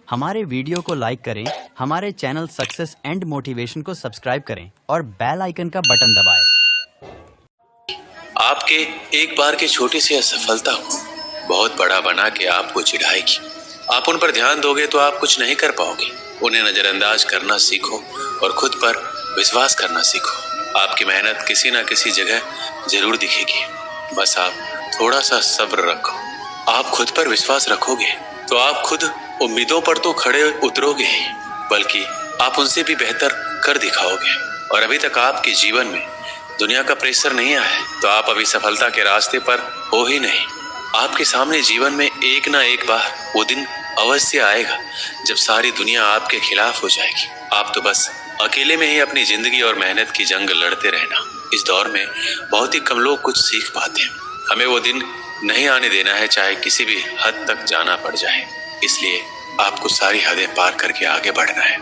हमारे वीडियो को लाइक करें, हमारे चैनल सक्सेस एंड मोटिवेशन को सब्सक्राइब करें और बेल आइकन का बटन दबाएं। आपके एक बार की छोटी सी असफलता को बहुत बड़ा बना के आपको चिढ़ाएगी। आप उन पर ध्यान दोगे तो आप कुछ नहीं कर पाओगे। उन्हें नजरअंदाज करना सीखो और खुद पर विश्वास करना सीखो। आपकी मेहनत किसी ना किसी जगह जरूर दिखेगी। बस आप थोड़ा सा सब्र रखो। आप खुद पर विश्वास रखोगे तो आप खुद उम्मीदों पर तो खड़े उतरोगे ही, बल्कि आप उनसे भी बेहतर कर दिखाओगे। और अभी तक आपके जीवन में दुनिया का प्रेशर नहीं आया है तो आप अभी सफलता के रास्ते पर हो ही नहीं। आपके सामने जीवन में एक ना एक बार वो दिन अवश्य आएगा जब सारी दुनिया आपके खिलाफ हो जाएगी। आप तो बस अकेले में ही अपनी जिंदगी और मेहनत की जंग लड़ते रहना। इस दौर में बहुत ही कम लोग कुछ सीख पाते हैं। हमें वो दिन नहीं आने देना है, चाहे किसी भी हद तक जाना पड़ जाए। इसलिए आपको सारी हदें पार करके आगे बढ़ना है।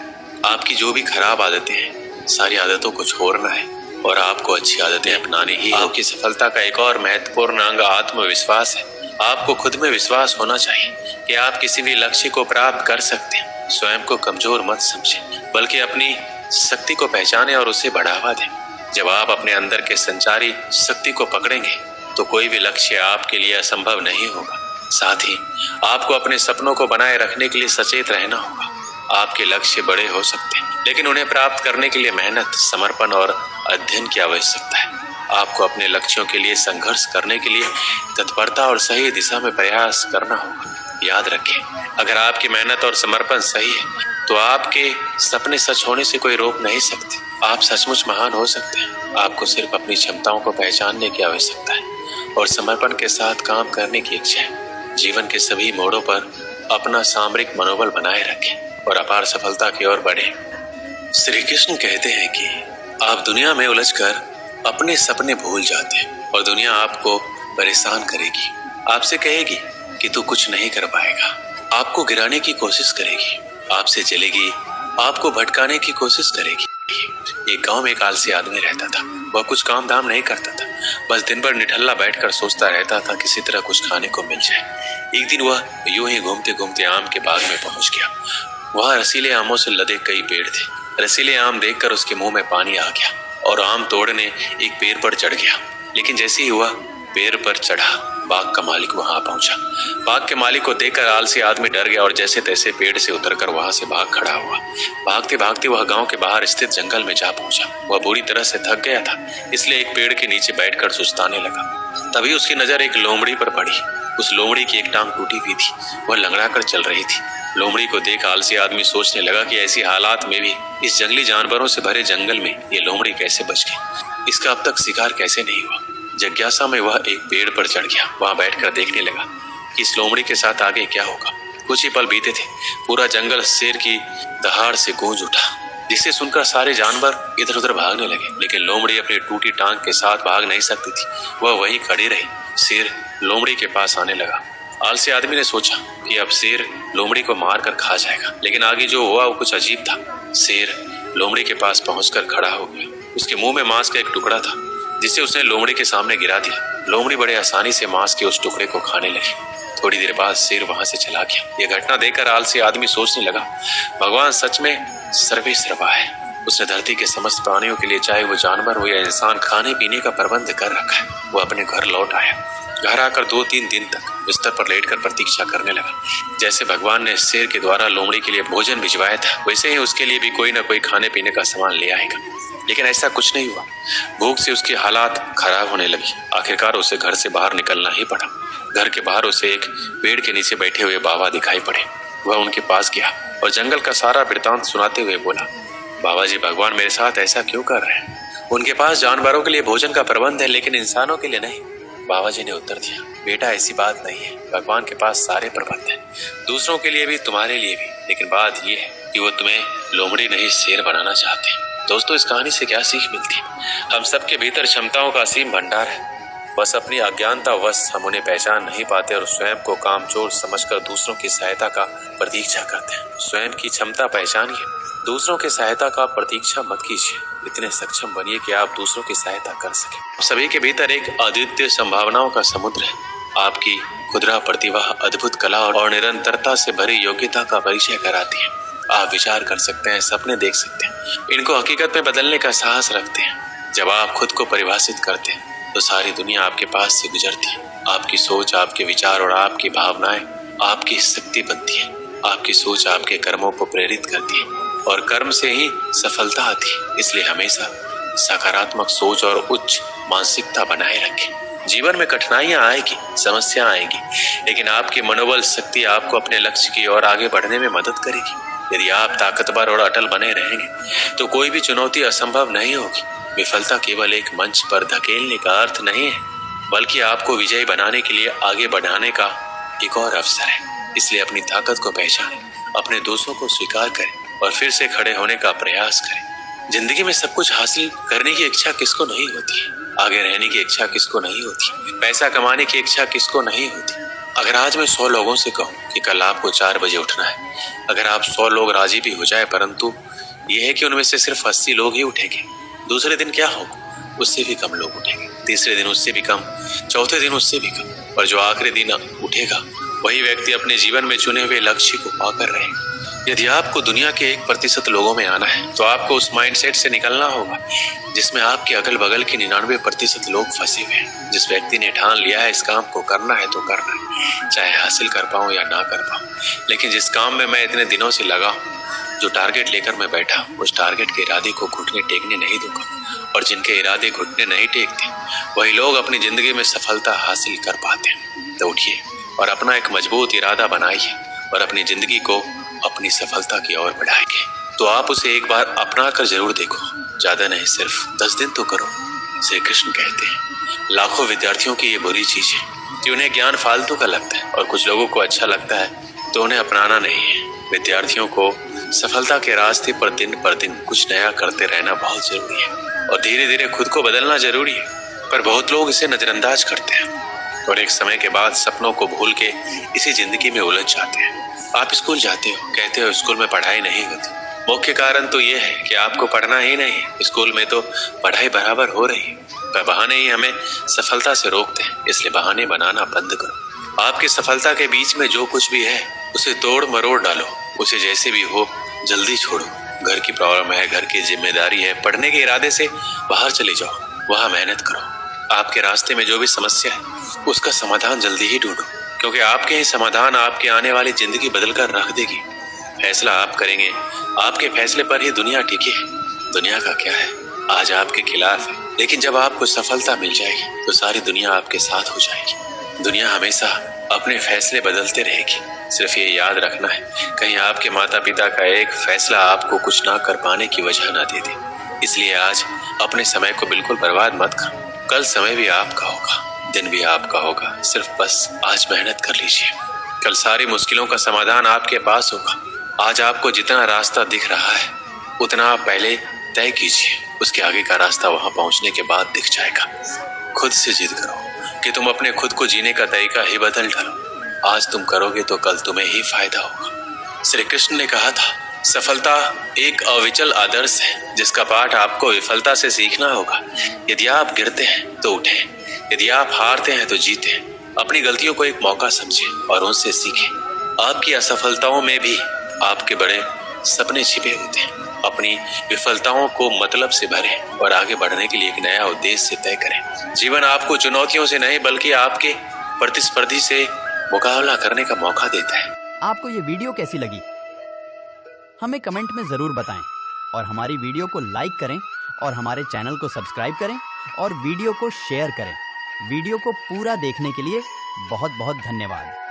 आपकी जो भी खराब आदतें हैं, सारी आदतों को छोड़ना है और आपको अच्छी आदतें अपनानी ही। आपकी सफलता का एक और महत्वपूर्ण अंग आत्मविश्वास है। आपको खुद में विश्वास होना चाहिए कि आप किसी भी लक्ष्य को प्राप्त कर सकते हैं। स्वयं को कमजोर मत समझें, बल्कि अपनी शक्ति को पहचानें और उसे बढ़ावा दें। जब आप अपने अंदर के संचारी शक्ति को पकड़ेंगे तो कोई भी लक्ष्य आपके लिए असंभव नहीं होगा। साथ ही आपको अपने सपनों को बनाए रखने के लिए सचेत रहना होगा। आपके लक्ष्य बड़े हो सकते हैं, लेकिन उन्हें प्राप्त करने के लिए मेहनत, समर्पण और अध्ययन की आवश्यकता है। आपको अपने लक्ष्यों के लिए संघर्ष करने के लिए तत्परता और सही दिशा में प्रयास करना होगा। याद रखें, अगर आपकी मेहनत और समर्पण सही है तो आपके सपने सच होने से कोई रोक नहीं सकते। आप सचमुच महान हो सकते हैं। आपको सिर्फ अपनी क्षमताओं को पहचानने की आवश्यकता है और समर्पण के साथ काम करने की इच्छा है। जीवन के सभी मोड़ों पर अपना सामरिक मनोबल बनाए रखें और अपार सफलता की ओर बढ़ें। श्री कृष्ण कहते हैं कि आप दुनिया में उलझकर अपने सपने भूल जाते हैं और दुनिया आपको परेशान करेगी। आपसे कहेगी कि तू कुछ नहीं कर पाएगा, आपको गिराने की कोशिश करेगी, आपसे चलेगी, आपको भटकाने की कोशिश करेगी। एक गांव में एक आलसी आदमी रहता था। वह कुछ काम धाम नहीं करता था, बस दिन भर निठल्ला बैठकर सोचता रहता था किसी तरह कुछ खाने को मिल जाए। एक दिन वह यूं ही घूमते घूमते आम के बाग में पहुंच गया। वहां रसीले आमों से लदे कई पेड़ थे। रसीले आम देखकर उसके मुंह में पानी आ गया और आम तोड़ने एक पेड़ पर चढ़ गया। लेकिन जैसे ही वह पेड़ पर चढ़ा, बाग का मालिक वहां पहुंचा। बाग के मालिक को देखकर आलसी आदमी डर गया और जैसे तैसे पेड़ से उतरकर वहां से भाग खड़ा हुआ। भागते भागते वह गांव के बाहर स्थित जंगल में जा पहुंचा। वह बुरी तरह से थक गया था, इसलिए एक पेड़ के नीचे बैठकर सुस्ताने लगा। तभी उसकी नजर एक लोमड़ी पर पड़ी। उस लोमड़ी की एक टांग टूटी हुई थी, वह लंगड़ा कर चल रही थी। लोमड़ी को देख आलसी आदमी सोचने लगा कि ऐसी हालात में भी इस जंगली जानवरों से भरे जंगल में ये लोमड़ी कैसे बच गई, इसका अब तक शिकार कैसे नहीं हुआ। जिज्ञासा में वह एक पेड़ पर चढ़ गया। वहां बैठकर देखने लगा कि इस लोमड़ी के साथ आगे क्या होगा। कुछ ही पल बीते थे, पूरा जंगल शेर की दहाड़ से गूंज उठा, जिसे सुनकर सारे जानवर इधर उधर भागने लगे। लेकिन लोमड़ी अपनी टूटी टांग के साथ भाग नहीं सकती थी, वह वहीं खड़ी रही। शेर लोमड़ी के पास आने लगा। आलसी आदमी ने सोचा कि अब शेर लोमड़ी को मार कर खा जाएगा, लेकिन आगे जो हुआ वो कुछ अजीब था। शेर लोमड़ी के पास पहुंचकर खड़ा हो गया। उसके मुंह में मांस का एक टुकड़ा था, जिसे उसने लोमड़ी के सामने गिरा दिया। लोमड़ी बड़े आसानी से मांस के उस टुकड़े को खाने लगी। थोड़ी देर बाद शेर वहां से चला गया। यह घटना देखकर आलसी आदमी सोचने लगा, भगवान सच में सर्वेश्वर है। उसने धरती के समस्त प्राणियों के लिए, चाहे वो जानवर हो या इंसान, खाने पीने का प्रबंध कर रखा है। वो अपने घर लौट आया। घर आकर 2-3 दिन तक बिस्तर पर लेटकर प्रतीक्षा करने लगा। जैसे भगवान ने शेर के द्वारा लोमड़ी के लिए भोजन भिजवाया था, वैसे ही उसके लिए भी कोई ना कोई खाने पीने का सामान ले आएगा। लेकिन ऐसा कुछ नहीं हुआ। भूख से उसकी हालात खराब होने लगी। आखिरकार उसे घर से बाहर निकलना ही पड़ा। घर के बाहर उसे एक पेड़ के नीचे बैठे हुए बाबा दिखाई पड़े। वह उनके पास गया और जंगल का सारा वृतांत सुनाते हुए बोला, बाबा जी, भगवान मेरे साथ ऐसा क्यों कर रहे हैं? उनके पास जानवरों के लिए भोजन का प्रबंध है, लेकिन इंसानों के लिए नहीं। बाबा जी ने उत्तर दिया, बेटा ऐसी बात नहीं है। भगवान के पास सारे प्रबंध हैं, दूसरों के लिए भी, तुम्हारे लिए भी। लेकिन बात यह है कि वो तुम्हें लोमड़ी नहीं शेर बनाना चाहते हैं। दोस्तों, इस कहानी से क्या सीख मिलती है? हम सबके भीतर क्षमताओं का असीम भंडार है, बस अपनी अज्ञानता वश हम उन्हें पहचान नहीं पाते और स्वयं को कामचोर समझकर दूसरों की सहायता का प्रतीक्षा करते हैं। स्वयं की क्षमता पहचानिए, दूसरों की सहायता का प्रतीक्षा मत कीजिए। इतने सक्षम बनिए कि आप दूसरों की सहायता कर सकें। सभी के भीतर एक अद्वितीय संभावनाओं का समुद्र है। आपकी खुदरा प्रतिभा, अद्भुत कला और निरंतरता से भरी योग्यता का परिचय कराती है। आप विचार कर सकते हैं, सपने देख सकते हैं, इनको हकीकत में बदलने का साहस रखते हैं। जब आप खुद को परिभाषित करते हैं तो सारी दुनिया आपके पास से गुजरती है। आपकी सोच, आपके विचार और आपकी भावनाएं आपकी शक्ति बनती है। आपकी सोच आपके कर्मों को प्रेरित करती है और कर्म से ही सफलता आती है। इसलिए हमेशा सकारात्मक सोच और उच्च मानसिकता बनाए रखें। जीवन में कठिनाइयां आएगी, समस्या आएगी, लेकिन आपकी मनोबल शक्ति आपको अपने लक्ष्य की ओर आगे बढ़ने में मदद करेगी। यदि आप ताकतवर और अटल बने रहेंगे तो कोई भी चुनौती असंभव नहीं होगी। विफलता केवल एक मंच पर धकेलने का अर्थ नहीं है, बल्कि आपको विजयी बनाने के लिए आगे बढ़ाने का एक और अवसर है। इसलिए अपनी ताकत को पहचानें, अपने दोषों को स्वीकार करें और फिर से खड़े होने का प्रयास करें। जिंदगी में सब कुछ हासिल करने की इच्छा किसको नहीं होती है? आगे रहने की इच्छा किसको नहीं होती? पैसा कमाने की इच्छा किसको नहीं होती? अगर आज मैं 100 लोगों से कहूं कि कल आपको 4 बजे उठना है, अगर आप 100 लोग राजी भी हो जाए, परंतु यह है कि उनमें से सिर्फ 80 लोग ही उठेंगे, दूसरे दिन क्या होगा? उससे भी कम लोग उठेंगे, तीसरे दिन उससे भी कम, चौथे दिन उससे भी कम, और जो आखिरी दिन उठेगा वही व्यक्ति अपने जीवन में चुने हुए लक्ष्य को पाकर रहेगा। यदि आपको दुनिया के 1% लोगों में आना है तो आपको उस माइंडसेट से निकलना होगा जिसमें आपके अगल बगल के 99% लोग फंसे हुए हैं। जिस व्यक्ति ने ठान लिया है इस काम को करना है तो करना है, चाहे हासिल कर पाऊं या ना कर पाऊं, लेकिन जिस काम में मैं इतने दिनों से लगा हूं, जो टारगेट लेकर मैं बैठा हूं, उस टारगेट के इरादे को घुटने टेकने नहीं दूंगा। और जिनके इरादे घुटने नहीं टेकते वही लोग अपनी जिंदगी में सफलता हासिल कर पाते हैं। तो उठिए और अपना एक मजबूत इरादा बनाइए और अपनी जिंदगी को अपनी सफलता की ओर बढ़ाएंगे। तो आप उसे एक बार अपना कर जरूर देखो, ज्यादा नहीं, सिर्फ 10 दिन तो करो। श्री कृष्ण कहते हैं, लाखों विद्यार्थियों की ये बुरी चीज है कि उन्हें ज्ञान फालतू का लगता है और कुछ लोगों को अच्छा लगता है तो उन्हें अपनाना नहीं है। विद्यार्थियों को सफलता के रास्ते पर दिन कुछ नया करते रहना बहुत जरूरी है और धीरे धीरे खुद को बदलना जरूरी है, पर बहुत लोग इसे नजरअंदाज करते हैं और एक समय के बाद सपनों को भूल के इसी जिंदगी में उलझ जाते हैं। आप स्कूल जाते हो, कहते हो स्कूल में पढ़ाई नहीं होती। मुख्य कारण तो ये है कि आपको पढ़ना ही नहीं है। स्कूल में तो पढ़ाई बराबर हो रही है, पर बहाने ही हमें सफलता से रोकते हैं। इसलिए बहाने बनाना बंद करो। आपकी सफलता के बीच में जो कुछ भी है उसे तोड़ मरोड़ डालो, उसे जैसे भी हो जल्दी छोड़ो। घर की प्रॉब्लम है, घर की जिम्मेदारी है, पढ़ने के इरादे से बाहर चले जाओ, वहां मेहनत करो। आपके रास्ते में जो भी समस्या है उसका समाधान जल्दी ही ढूंढो, क्योंकि आपके ही समाधान आपकी आने वाली जिंदगी बदल कर रख देगी। फैसला आप करेंगे, आपके फैसले पर ही दुनिया टिकी है। दुनिया का क्या है, आज आपके खिलाफ है, लेकिन जब आपको सफलता मिल जाएगी तो सारी दुनिया आपके साथ हो जाएगी। दुनिया हमेशा अपने फैसले बदलते रहेगी। सिर्फ ये याद रखना है, कहीं आपके माता पिता का एक फैसला आपको कुछ ना कर पाने की वजह ना दे दे। इसलिए आज अपने समय को बिल्कुल बर्बाद मत करो। कल समय भी आपका होगा, दिन भी आपका होगा, सिर्फ बस आज मेहनत कर लीजिए। कल सारी मुश्किलों का समाधान आपके पास होगा। आज आपको जितना रास्ता दिख रहा है उतना आप पहले तय कीजिए, उसके आगे का रास्ता वहां पहुंचने के बाद दिख जाएगा। खुद से जिद करो कि तुम अपने खुद को जीने का तरीका ही बदल डालो। आज तुम करोगे तो कल तुम्हें ही फायदा होगा। श्री कृष्ण ने कहा था, सफलता एक अविचल आदर्श है जिसका पाठ आपको विफलता से सीखना होगा। यदि आप गिरते हैं तो उठें, यदि आप हारते हैं तो जीतें। अपनी गलतियों को एक मौका समझें और उनसे सीखें। आपकी असफलताओं में भी आपके बड़े सपने छिपे होते हैं। अपनी विफलताओं को मतलब से भरें और आगे बढ़ने के लिए एक नया उद्देश्य तय करें। जीवन आपको चुनौतियों से नहीं बल्कि आपके प्रतिस्पर्धी से मुकाबला करने का मौका देता है। आपको ये वीडियो कैसी लगी हमें कमेंट में जरूर बताएं और हमारी वीडियो को लाइक करें और हमारे चैनल को सब्सक्राइब करें और वीडियो को शेयर करें। वीडियो को पूरा देखने के लिए बहुत बहुत धन्यवाद।